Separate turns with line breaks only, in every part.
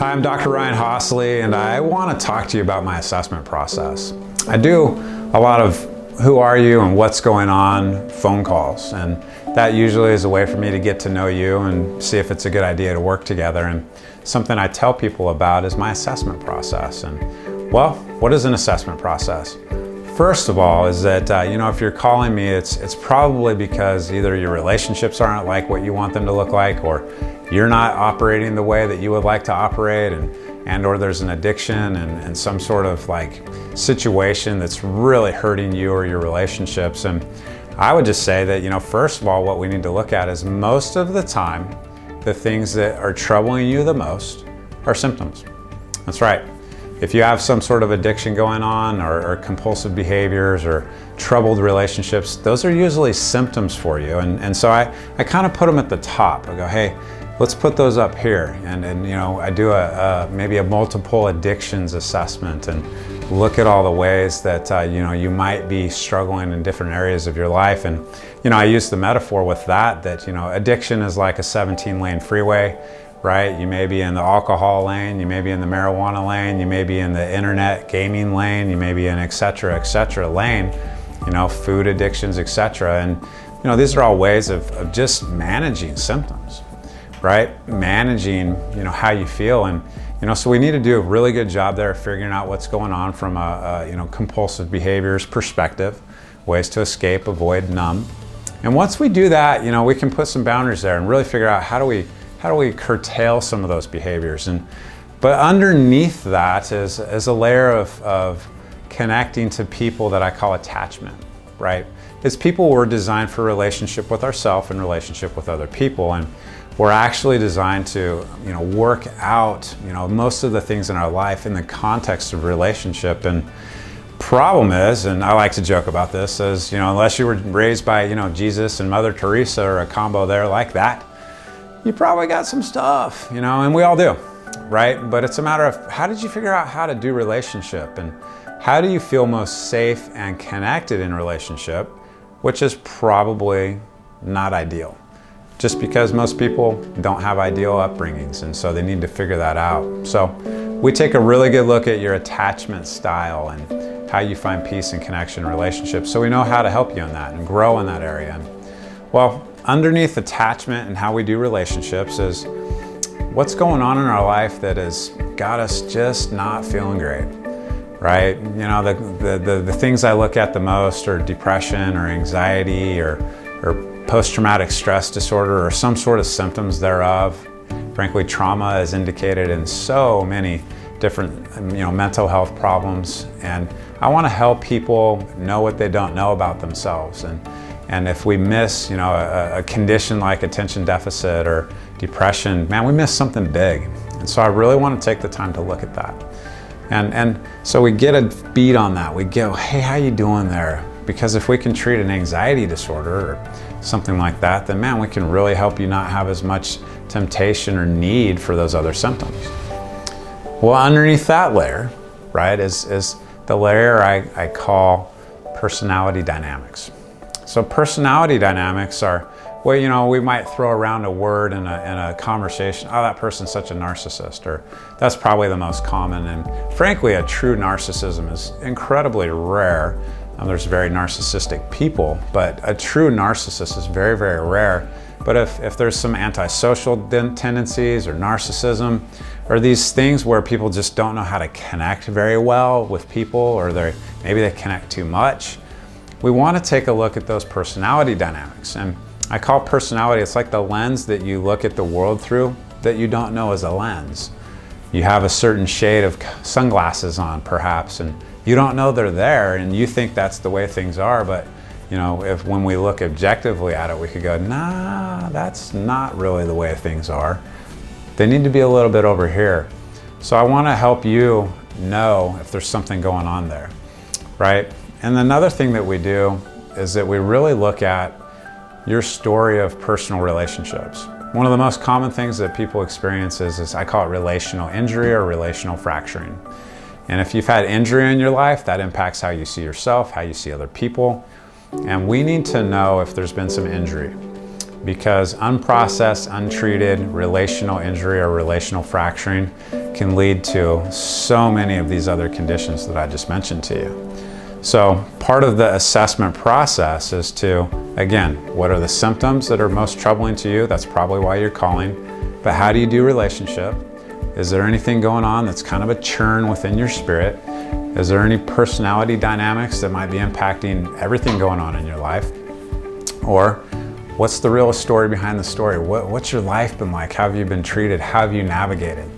Hi, I'm Dr. Ryan Hossley, and I want to talk to you about my assessment process. I do a lot of who are you and what's going on phone calls, and that usually is a way for me to get to know you and see if it's a good idea to work together. And something I tell people about is my assessment process. And well, what is an assessment process? First of all, is that if you're calling me, it's probably because either your relationships aren't like what you want them to look like, or you're not operating the way that you would like to operate, and or there's an addiction and some sort of like situation that's really hurting you or your relationships. And I would just say that, first of all, what we need to look at is most of the time, the things that are troubling you the most are symptoms. That's right. If you have some sort of addiction going on, or compulsive behaviors, or troubled relationships, those are usually symptoms for you. And so I kind of put them at the top. I go, hey, let's put those up here. And I do maybe a multiple addictions assessment and look at all the ways that you might be struggling in different areas of your life. And I use the metaphor with that addiction is like a 17-lane freeway. Right? You may be in the alcohol lane, you may be in the marijuana lane, you may be in the internet gaming lane, you may be in et cetera lane, food addictions, etc. And these are all ways of just managing symptoms, right? Managing, how you feel. And so we need to do a really good job there of figuring out what's going on from a compulsive behaviors perspective, ways to escape, avoid, numb. And once we do that, we can put some boundaries there and really figure out how do we curtail some of those behaviors. But underneath that is a layer of connecting to people that I call attachment, right? It's people we're designed for relationship with ourselves and relationship with other people. And we're actually designed to, work out, most of the things in our life in the context of relationship. And problem is, and I like to joke about this, is, unless you were raised by, Jesus and Mother Teresa or a combo there like that, you probably got some stuff, and we all do, right? But it's a matter of how did you figure out how to do relationship, and how do you feel most safe and connected in relationship, which is probably not ideal, just because most people don't have ideal upbringings, and so they need to figure that out. So we take a really good look at your attachment style and how you find peace and connection in relationships, so we know how to help you in that and grow in that area. And, well, underneath attachment and how we do relationships is what's going on in our life that has got us just not feeling great, right? The things I look at the most are depression or anxiety or post-traumatic stress disorder or some sort of symptoms thereof. Frankly, trauma is indicated in so many different mental health problems, and I want to help people know what they don't know about themselves. And if we miss, a condition like attention deficit or depression, man, we miss something big. And so I really want to take the time to look at that. And so we get a beat on that. We go, hey, how you doing there? Because if we can treat an anxiety disorder or something like that, then man, we can really help you not have as much temptation or need for those other symptoms. Well, underneath that layer, right, is the layer I call personality dynamics. So personality dynamics are, well, we might throw around a word in a conversation. Oh, that person's such a narcissist, or that's probably the most common. And frankly, a true narcissism is incredibly rare. There's very narcissistic people, but a true narcissist is very, very rare. But if there's some antisocial tendencies or narcissism, or these things where people just don't know how to connect very well with people, or maybe they connect too much, we want to take a look at those personality dynamics. And I call personality, it's like the lens that you look at the world through that you don't know is a lens. You have a certain shade of sunglasses on perhaps, and you don't know they're there, and you think that's the way things are, but when we look objectively at it, we could go, nah, that's not really the way things are. They need to be a little bit over here. So I want to help you know if there's something going on there, right? And another thing that we do is that we really look at your story of personal relationships. One of the most common things that people experience is I call it relational injury or relational fracturing. And if you've had injury in your life, that impacts how you see yourself, how you see other people. And we need to know if there's been some injury. because unprocessed, untreated relational injury or relational fracturing can lead to so many of these other conditions that I just mentioned to you. So part of the assessment process is to, again, what are the symptoms that are most troubling to you? That's probably why you're calling. But how do you do relationship? Is there anything going on that's kind of a churn within your spirit? Is there any personality dynamics that might be impacting everything going on in your life? Or what's the real story behind the story? What's your life been like? How have you been treated? How have you navigated?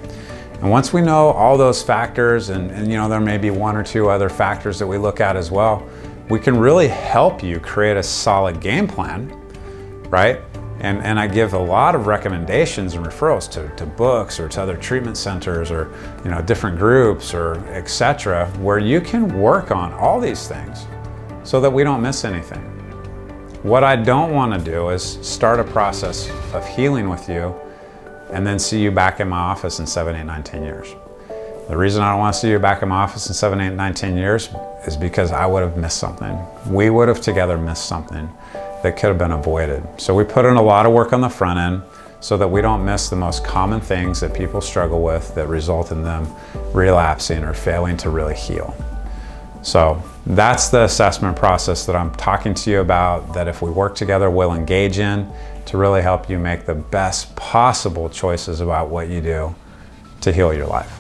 And once we know all those factors, and there may be one or two other factors that we look at as well, we can really help you create a solid game plan, right? And I give a lot of recommendations and referrals to books or to other treatment centers or different groups or etc., where you can work on all these things so that we don't miss anything. What I don't want to do is start a process of healing with you and then see you back in my office in 7, 8, 9, 10 years. The reason I don't want to see you back in my office in 7, 8, 9, 10 years is because I would have missed something. We would have together missed something that could have been avoided. So we put in a lot of work on the front end so that we don't miss the most common things that people struggle with that result in them relapsing or failing to really heal. So that's the assessment process that I'm talking to you about, that if we work together, we'll engage in to really help you make the best possible choices about what you do to heal your life.